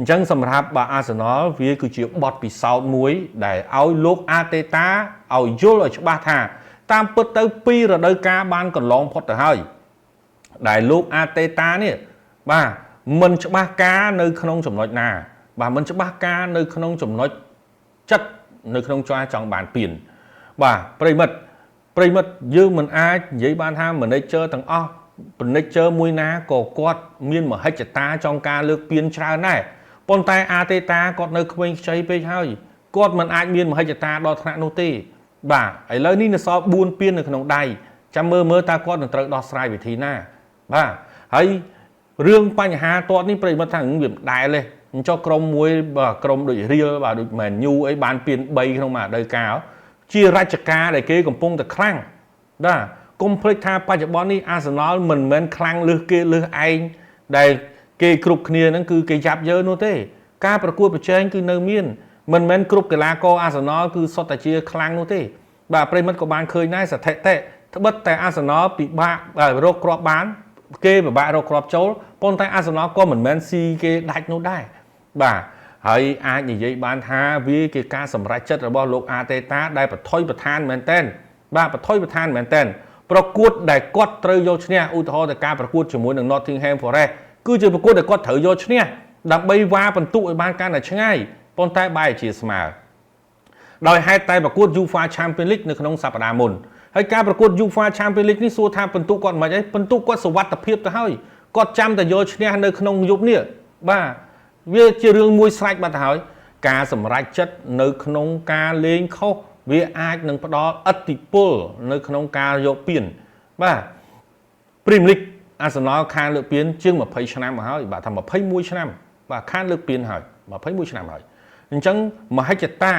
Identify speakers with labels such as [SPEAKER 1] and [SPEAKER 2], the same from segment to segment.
[SPEAKER 1] ចឹងសម្រាប់បាទ Arsenal វាគឺជាបទពិសោធន៍មួយដែលឲ្យលោក Arteta ឲ្យយល់ឲ្យច្បាស់ថាតាមពិតទៅពីរដូវកាលបានកន្លងផុតទៅហើយដែលលោក Arteta នេះបាទមិនច្បាស់ការនៅក្នុងចំណុចណាបាទមិនច្បាស់ការនៅក្នុងចំណុចចិត្តនៅក្នុងចង់បានពៀនបាទប្រិមិត្តយើងមិនអាចនិយាយបានថា manager ទាំងអស់ manager មួយណាក៏គាត់មានមហិច្ឆតាចង់ការលើកពៀនច្រើនដែរប៉ុន្តែ Arteta គាត់នៅក្មេងខ្ចីពេកហើយគាត់មិនអាចមានមហិច្ឆតាដល់ថ្នាក់នោះទេបាទឥឡូវនេះនៅសល់4ពៀននៅក្នុងដៃចាំមើលតើគាត់នឹងត្រូវដោះស្រាយវិធីណាបាទហើយរឿងបញ្ហាតតនេះប្រិមត្តថាវាមិនដែលទេអញ្ចឹងក្រុមមួយបាទក្រុមដូចរៀលបាទដូច Man U អីបានពៀន3ក្នុងមួយរដូវកាលជារជ្ជកាលដែលគេកំពុងតែខ្លាំងបាទកុំភ្លេចថាបច្ចុប្បន្ននេះ Arsenal មិនមែនខ្លាំងលើសគេលើសឯងដែលគេគ្រប់គ្នាហ្នឹងគឺគេយ៉ាប់យើនោះទេការប្រកួតប្រជែងគឺនៅមានមិនមែនគ្រប់កីឡាករ Arsenal គឺសុទ្ធតែជាខ្លាំងនោះទេបាទប្រិមិត្តក៏បានឃើញដែរស្ថិតិត្បិតតែ Arsenal ពិបាករកគ្រាប់បានគេពិបាករកគ្រាប់ចូលប៉ុន្តែ Arsenal ក៏មិនមែនស៊ីគេដាច់នោះដែរបាទហើយអាចនិយាយបានថាវាជាការសម្រេចចិត្តរបស់លោក Arteta ដែលបថុយប្រឋានមែនទែនបាទបថុយប្រឋានមែនទែនប្រកួតដែលគាត់ត្រូវយកឈ្នះឧទាហរណ៍ទៅការប្រកួតជាមួយនឹង Nottingham Forest គឺជាប្រកួតដែលគាត់ត្រូវយកឈ្នះដើម្បីវ៉ាបន្ទុកឲ្យបានកាន់តែឆ្ងាយប៉ុន្តែបែរជាស្មើដោយហេតុតែប្រកួត UEFA Champions League នៅក្នុងសប្តាហ៍មុនហើយការប្រកួត UEFA Champions League នេះសួរថាបន្ទុកគាត់មិនអីបន្ទុកគាត់សុវត្ថិភាពទៅហើយគាត់ចាំតែយកឈ្នះនៅក្នុងយប់នេះបាទវាជារឿងមួយស្រេចបាត់ទៅហើយការសម្រេចចិត្តនៅក្នុងការលេងខុសវាអាចនឹងផ្ដល់ឥទ្ធិពលនៅក្នុងការយកពានបាទ Premier League Arsenal ខានលើកពានជាង20ឆ្នាំមកហើយបាទថា21ឆ្នាំបាទខានលើកពានហើយ21ឆ្នាំហើយអញ្ចឹងមហិច្ឆតា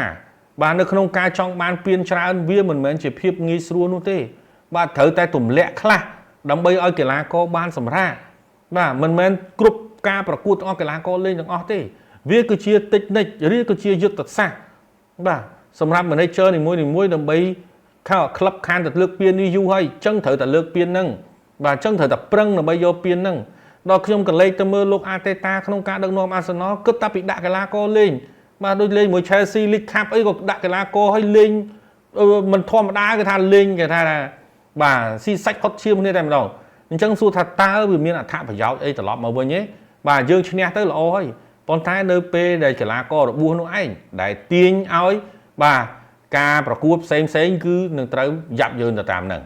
[SPEAKER 1] បាទនៅក្នុងការចង់បានពានច្រើនវាមិនមែនជាភាពងាយស្រួលនោះទេបាទត្រូវតែទម្លាក់ខ្លះដើម្បីឲ្យកីឡាករបានសម្រាកបាទមិនមែនគ្រប់ការប្រកួតទាំងអស់កីឡាករលេងទាំងអស់ទេវាគឺជាតិចនិចឬក៏ជាយុទ្ធសាស្ត្របាទសម្រាប់ manager នីមួយដើម្បីក្លឹបខានទៅលើកពាននេះយូរហើយអញ្ចឹងត្រូវតែលើកពានហ្នឹងបាទអញ្ចឹងត្រូវតែប្រឹងដើម្បីយកពានហ្នឹងដល់ខ្ញុំក៏លេខទៅមើលលោក Arteta ក្នុងការដឹកនាំ Arsenal គិតតែពីដាក់កីឡាករលេងបាទដូចលេងមួយ Chelsea League Cup អីក៏ដាក់កីឡាករឲ្យលេងមិនធម្មតាគេថាលេងគេថាបាទស៊ីសាច់ផុតឈាមគ្នាតែម្ដងអញ្ចឹងសួរថាតើវាមានអត្ថប្រយោជន៍អីត្រឡប់មកវិញទេបាទយើងឈ្នះទៅល្អហើយប៉ុន្តែនៅពេលដែលកីឡាកររបួសនោះឯងដែលទាញឲ្យបាទការប្រកួតផ្សេងគឺនឹងត្រូវយ៉ាប់យ៉ឺនទៅតាមហ្នឹង